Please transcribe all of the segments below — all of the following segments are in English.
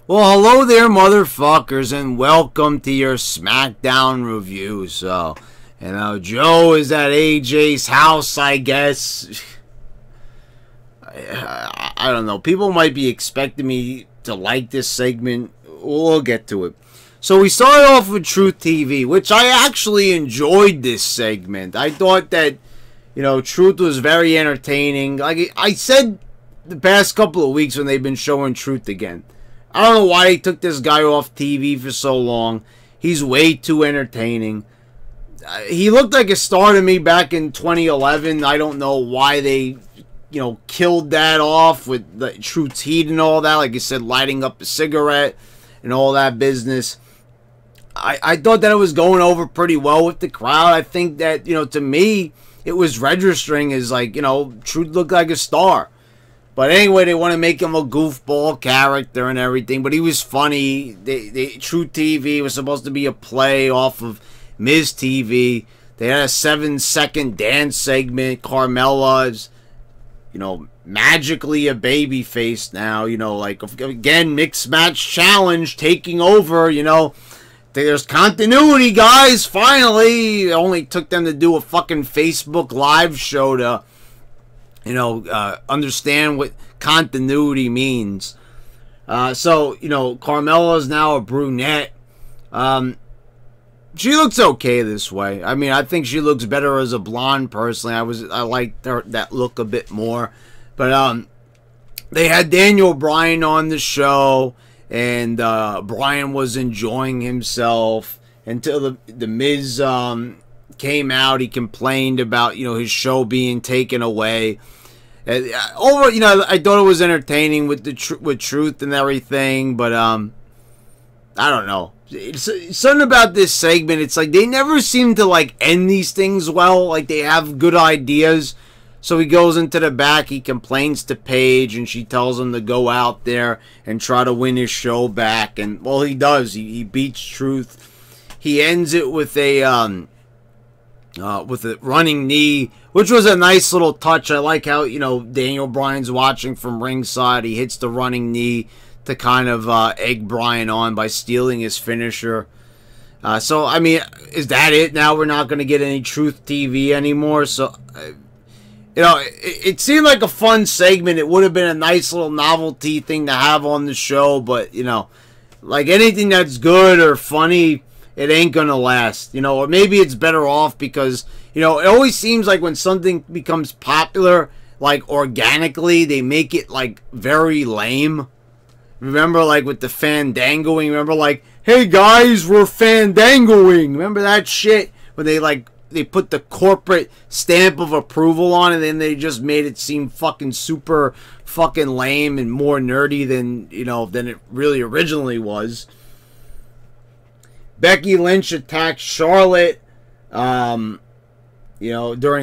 Well, hello there, motherfuckers, and welcome to your Smackdown review. So, Joe is at AJ's house, I guess. I don't know. People might be expecting me to like this segment. We'll get to it. So, we started off with Truth TV, which I actually enjoyed this segment. I thought that, Truth was very entertaining. Like I said the past couple of weeks when they've been showing Truth again. I don't know why they took this guy off TV for so long. He's way too entertaining. He looked like a star to me back in 2011. I don't know why they, killed that off with the Truth's heat and all that. Like I said, lighting up a cigarette and all that business. I thought that it was going over pretty well with the crowd. I think that, to me, it was registering as like, Truth looked like a star. But anyway, they want to make him a goofball character and everything. But he was funny. Truth TV was supposed to be a play off of Miz TV. They had a 7-second dance segment. Carmella's, magically a baby face now. Like, again, mixed match challenge taking over, There's continuity, guys. Finally, it only took them to do a fucking Facebook Live show to understand what continuity means. So, Carmella is now a brunette. She looks okay this way. I mean, I think she looks better as a blonde, personally. I like that look a bit more. But, they had Daniel Bryan on the show, and, Bryan was enjoying himself until the Miz, came out. He complained about his show being taken away. I thought it was entertaining with with Truth and everything, but I don't know. It's something about this segment. It's like they never seem to like end these things well. Like they have good ideas. So he goes into the back. He complains to Paige, and she tells him to go out there and try to win his show back. And well, he does. He beats Truth. He ends it with a running knee, which was a nice little touch. I like how, Daniel Bryan's watching from ringside. He hits the running knee to kind of egg Bryan on by stealing his finisher. So, I mean, is that it? Now we're not going to get any Truth TV anymore. So, it seemed like a fun segment. It would have been a nice little novelty thing to have on the show. But, like anything that's good or funny, it ain't gonna last, or maybe it's better off because, it always seems like when something becomes popular, like organically, they make it like very lame. Remember, like with the fandangoing, remember, like, hey guys, we're fandangoing. Remember that shit when they put the corporate stamp of approval on it, and then they just made it seem fucking super fucking lame and more nerdy than it really originally was. Becky Lynch attacked Charlotte, during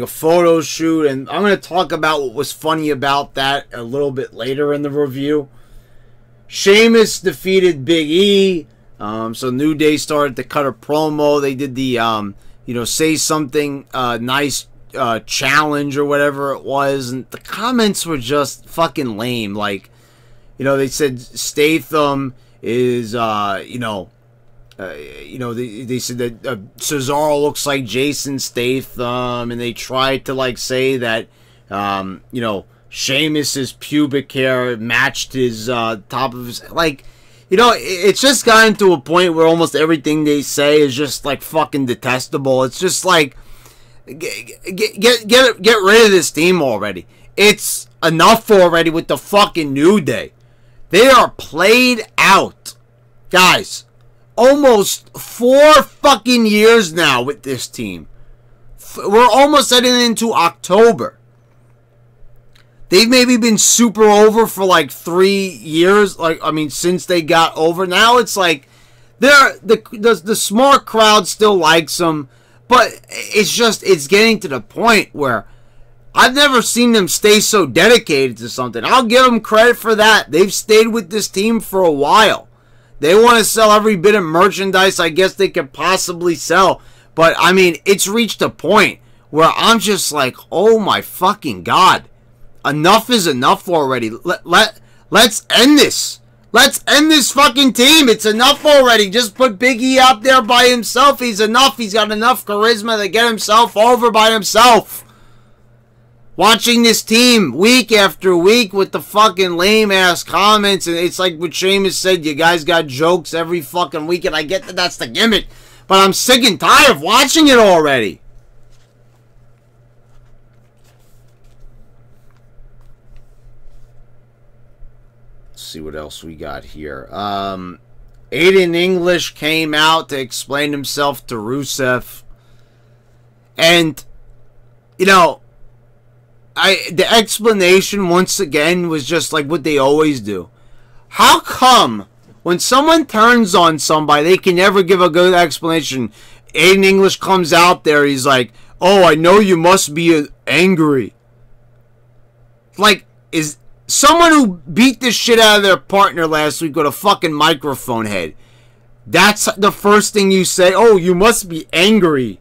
a photo shoot. And I'm going to talk about what was funny about that a little bit later in the review. Sheamus defeated Big E. So New Day started to cut a promo. They did the, say something nice challenge or whatever it was. And the comments were just fucking lame. Like, they said Statham is, they said that Cesaro looks like Jason Statham, and they tried to say that Sheamus's pubic hair matched his top of his it's just gotten to a point where almost everything they say is just fucking detestable. It's just like get rid of this team already. It's enough already with the fucking New Day. They are played out, guys. Almost 4 fucking years now with this team. We're almost heading into October. They've maybe been super over for 3 years. Since they got over. Now it's like the smart crowd still likes them, but it's getting to the point where I've never seen them stay so dedicated to something. I'll give them credit for that. They've stayed with this team for a while. They want to sell every bit of merchandise I guess they could possibly sell. But, it's reached a point where I'm just like, oh my fucking God. Enough is enough already. Let's end this. Let's end this fucking team. It's enough already. Just put Big E out there by himself. He's enough. He's got enough charisma to get himself over by himself. Watching this team week after week with the fucking lame-ass comments. And it's like what Sheamus said. You guys got jokes every fucking week. And I get that that's the gimmick. But I'm sick and tired of watching it already. See what else we got here. Aiden English came out to explain himself to Rusev, and you know, the explanation once again was just like what they always do. How come when someone turns on somebody, they can never give a good explanation? Aiden English comes out there, he's like, "Oh, I know you must be angry." Like, is someone who beat the shit out of their partner last week with a fucking microphone head, that's the first thing you say? Oh, you must be angry.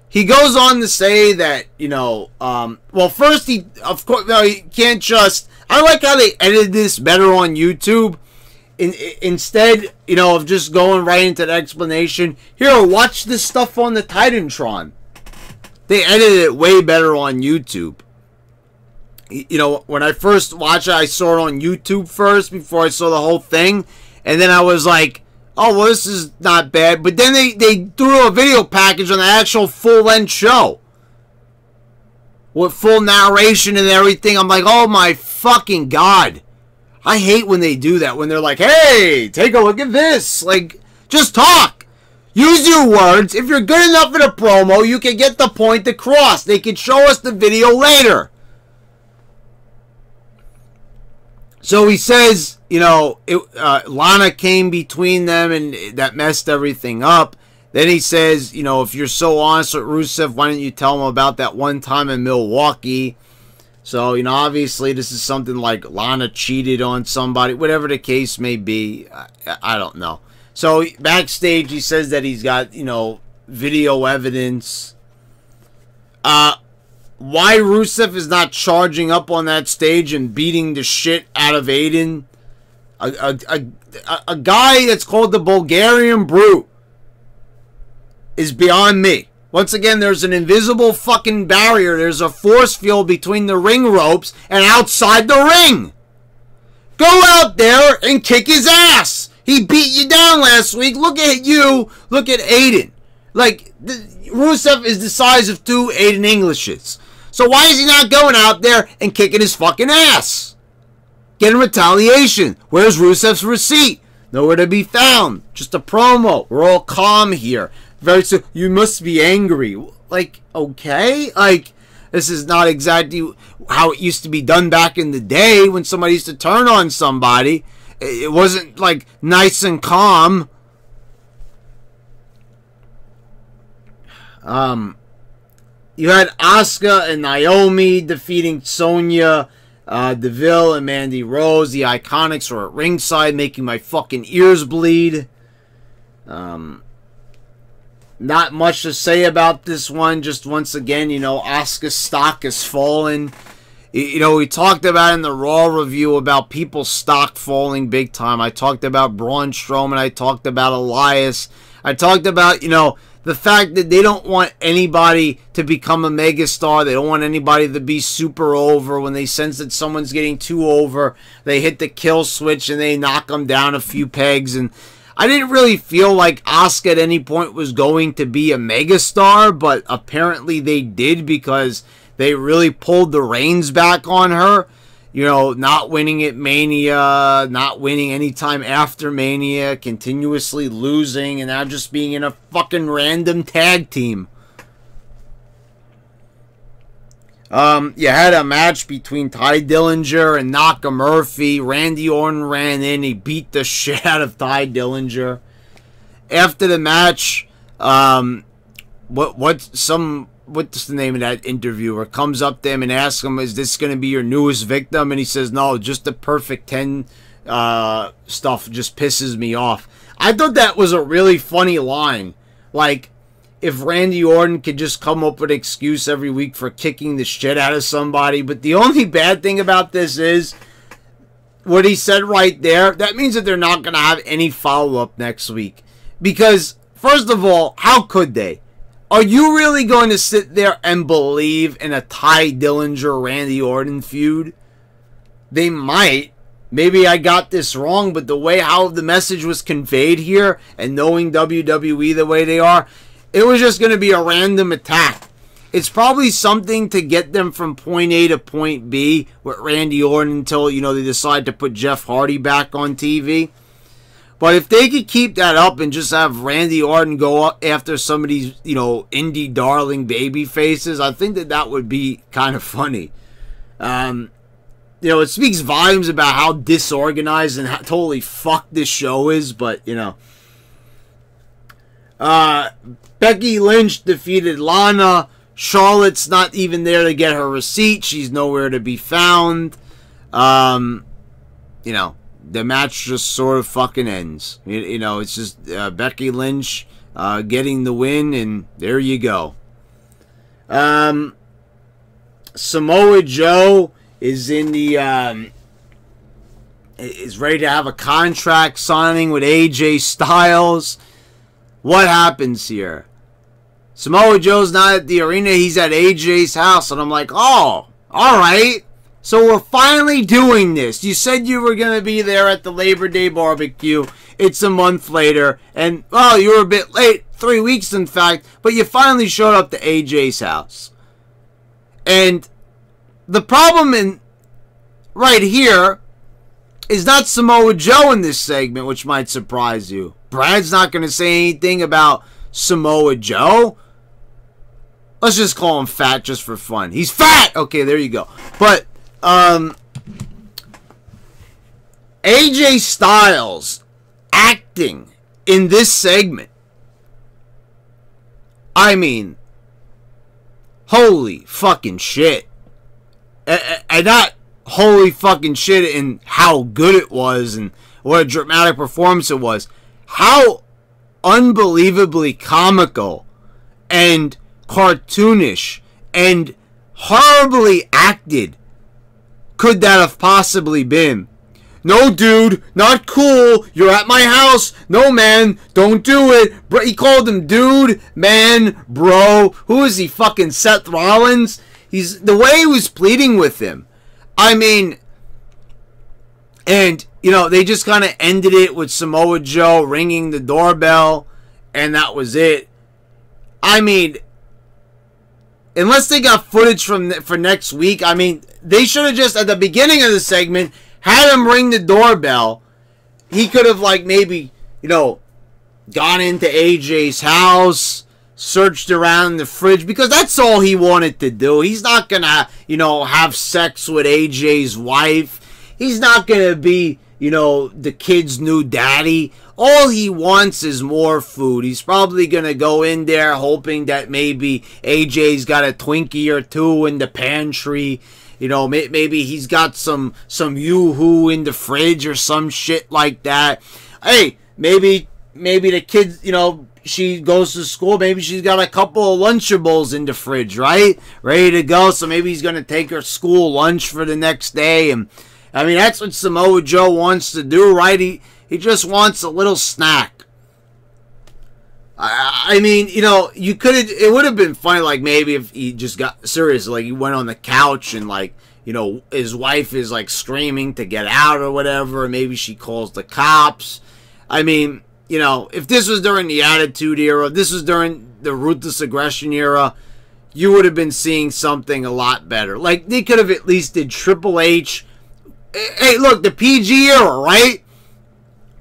He goes on to say that, you know, well, first he, of course, no, he can't just, I like how they edited this better on YouTube. Instead, you know, of just going right into the explanation, here, watch this stuff on the Titantron. They edited it way better on YouTube. You know, when I first watched it, I saw it on YouTube first before I saw the whole thing. And then I was like, oh, well, this is not bad. But then they threw a video package on the actual full-length show with full narration and everything. I'm like, oh, my fucking God. I hate when they do that. When they're like, hey, take a look at this. Like, just talk. Use your words. If you're good enough in a promo, you can get the point across. They can show us the video later. So he says, you know, Lana came between them and that messed everything up. Then he says, you know, if you're so honest with Rusev, why didn't you tell him about that one time in Milwaukee? So, you know, obviously this is something like Lana cheated on somebody, whatever the case may be. I don't know. So backstage he says that he's got, you know, video evidence. Why Rusev is not charging up on that stage and beating the shit out of Aiden. A guy that's called the Bulgarian Brute is beyond me. Once again, there's an invisible fucking barrier. There's a force field between the ring ropes and outside the ring. Go out there and kick his ass. He beat you down last week. Look at you. Look at Aiden. Like, Rusev is the size of two Aiden Englishes. So why is he not going out there and kicking his fucking ass? Getting retaliation. Where's Rusev's receipt? Nowhere to be found. Just a promo. We're all calm here. Very soon. You must be angry. Like, okay? Like, this is not exactly how it used to be done back in the day when somebody used to turn on somebody. It wasn't, like, nice and calm. You had Asuka and Naomi defeating Sonya, Deville, and Mandy Rose. The Iconics were at ringside, making my fucking ears bleed. Not much to say about this one. Just once again, you know, Asuka's stock has fallen. You know, we talked about in the Raw review about people's stock falling big time. I talked about Braun Strowman. I talked about Elias. I talked about, you know, the fact that they don't want anybody to become a megastar. They don't want anybody to be super over. When they sense that someone's getting too over, they hit the kill switch and they knock them down a few pegs. And I didn't really feel like Asuka at any point was going to be a megastar, but apparently they did because they really pulled the reins back on her. You know, not winning at Mania, not winning anytime after Mania, continuously losing, and now just being in a fucking random tag team. You had a match between Ty Dillinger and Nakamura. Randy Orton ran in, he beat the shit out of Ty Dillinger. After the match, what's the name of that interviewer comes up to him and asks him, is this going to be your newest victim? And he says, no, just the perfect 10 stuff just pisses me off. I thought that was a really funny line. Like, if Randy Orton could just come up with an excuse every week for kicking the shit out of somebody. But the only bad thing about this is what he said right there, that means that they're not going to have any follow-up next week. Because, first of all, how could they? Are you really going to sit there and believe in a Ty Dillinger-Randy Orton feud? They might. Maybe I got this wrong, but the way how the message was conveyed here, and knowing WWE the way they are, it was just going to be a random attack. It's probably something to get them from point A to point B with Randy Orton until, you know, they decide to put Jeff Hardy back on TV. But if they could keep that up and just have Randy Orton go up after some of these, you know, indie darling baby faces, I think that that would be kind of funny. You know, it speaks volumes about how disorganized and how totally fucked this show is, but, you know. Becky Lynch defeated Lana. Charlotte's not even there to get her receipt. She's nowhere to be found. You know, the match just sort of fucking ends. You know, it's just Becky Lynch getting the win, and there you go. Samoa Joe is in the is ready to have a contract signing with AJ Styles. What happens here? Samoa Joe's not at the arena, he's at AJ's house, and I'm like, oh, alright. So we're finally doing this. You said you were going to be there at the Labor Day barbecue. It's a month later, and, well, you were a bit late, 3 weeks in fact, but you finally showed up to AJ's house. And the problem right here is not Samoa Joe in this segment, which might surprise you. Brad's not going to say anything about Samoa Joe. Let's just call him fat just for fun. He's fat! Okay, there you go. But, AJ Styles acting in this segment. I mean, holy fucking shit. And not holy fucking shit in how good it was and what a dramatic performance it was. How unbelievably comical and cartoonish and horribly acted could that have possibly been? No, dude, not cool. You're at my house. No, man, don't do it. He called him dude, man, bro. Who is he, fucking Seth Rollins? He's the way he was pleading with him. I mean, and, you know, they just kind of ended it with Samoa Joe ringing the doorbell, and that was it. I mean, unless they got footage for next week, I mean, they should have just, at the beginning of the segment, had him ring the doorbell. He could have, like, maybe, you know, gone into AJ's house, searched around the fridge, because that's all he wanted to do. He's not gonna, you know, have sex with AJ's wife. He's not gonna be, you know, the kid's new daddy. All he wants is more food. He's probably gonna go in there hoping that maybe AJ's got a Twinkie or two in the pantry. You know, maybe he's got some Yoo-hoo in the fridge or some shit like that. Hey, maybe the kid, you know, she goes to school, maybe she's got a couple of Lunchables in the fridge, right? Ready to go, so maybe he's going to take her school lunch for the next day. And I mean, that's what Samoa Joe wants to do, right? He just wants a little snack. I mean, you know, you could have, it would have been funny, like, maybe if he just got serious, like, he went on the couch and, like, you know, his wife is, like, screaming to get out or whatever, and maybe she calls the cops. I mean, you know, if this was during the Attitude Era, this was during the Ruthless Aggression Era, you would have been seeing something a lot better. Like, they could have at least did Triple H. Hey, look, the PG era, right?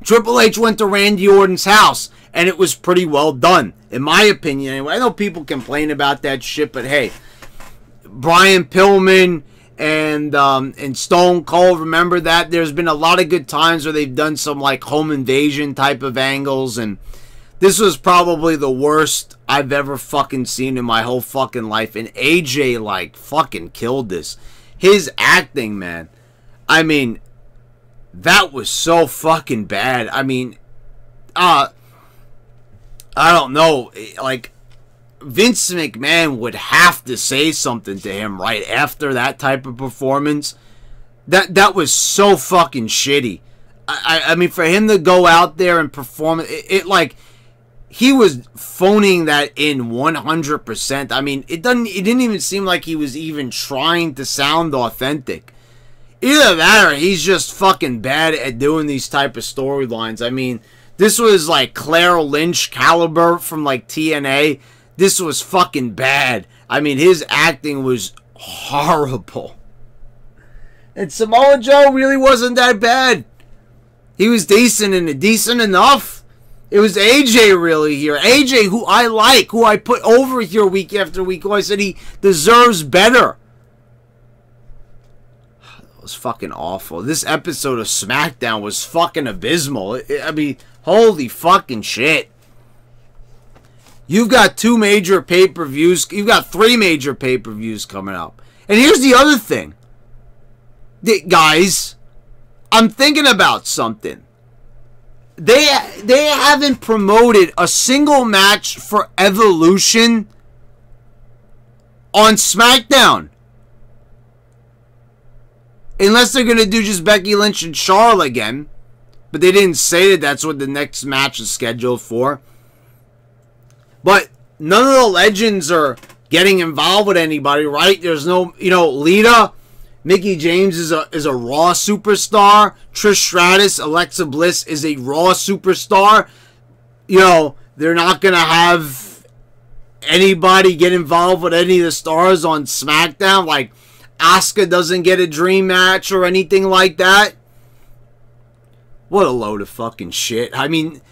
Triple H went to Randy Orton's house, and it was pretty well done, in my opinion. Anyway, I know people complain about that shit, but hey, Brian Pillman and Stone Cold, remember that? There's been a lot of good times where they've done some like home invasion type of angles, and this was probably the worst I've ever fucking seen in my whole fucking life. And AJ like fucking killed this. His acting, man. I mean, that was so fucking bad. I mean, I don't know, like, Vince McMahon would have to say something to him right after that type of performance. That was so fucking shitty. I mean, for him to go out there and perform, it like, he was phoning that in 100%. I mean, it didn't even seem like he was even trying to sound authentic. Either that or he's just fucking bad at doing these type of storylines. I mean, this was like Claire Lynch caliber from like TNA. This was fucking bad. I mean, his acting was horrible. And Samoa Joe really wasn't that bad. He was decent and decent enough. It was AJ really here. AJ, who I like, who I put over here week after week, who I said he deserves better. It was fucking awful. This episode of SmackDown was fucking abysmal. I mean, holy fucking shit. You've got 2 major pay-per-views. You've got 3 major pay-per-views coming up. And here's the other thing. Guys, I'm thinking about something. They haven't promoted a single match for Evolution on SmackDown. Unless they're going to do just Becky Lynch and Charlotte again. But they didn't say that that's what the next match is scheduled for. But none of the legends are getting involved with anybody, right? There's no, Lita, Mickie James is a Raw superstar. Trish Stratus, Alexa Bliss is a Raw superstar. They're not going to have anybody get involved with any of the stars on SmackDown. Like, Asuka doesn't get a dream match or anything like that. What a load of fucking shit. I mean,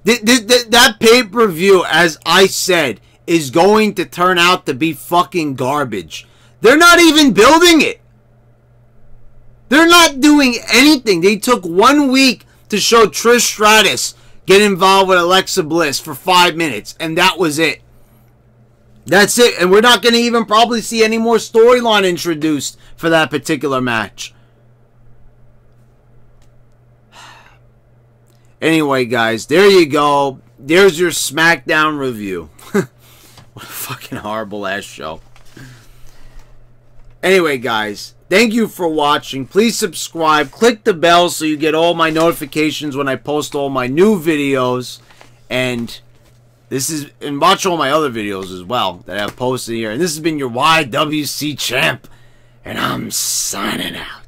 that pay-per-view, as I said, is going to turn out to be fucking garbage. They're not even building it. They're not doing anything. They took 1 week to show Trish Stratus get involved with Alexa Bliss for 5 minutes, and that was it. That's it. And we're not going to even probably see any more storyline introduced for that particular match. Anyway, guys, there you go. There's your SmackDown review. What a fucking horrible ass show. Anyway, guys, thank you for watching. Please subscribe. Click the bell so you get all my notifications when I post all my new videos. And watch all my other videos as well that I've posted here. And this has been your YWC Champ. And I'm signing out.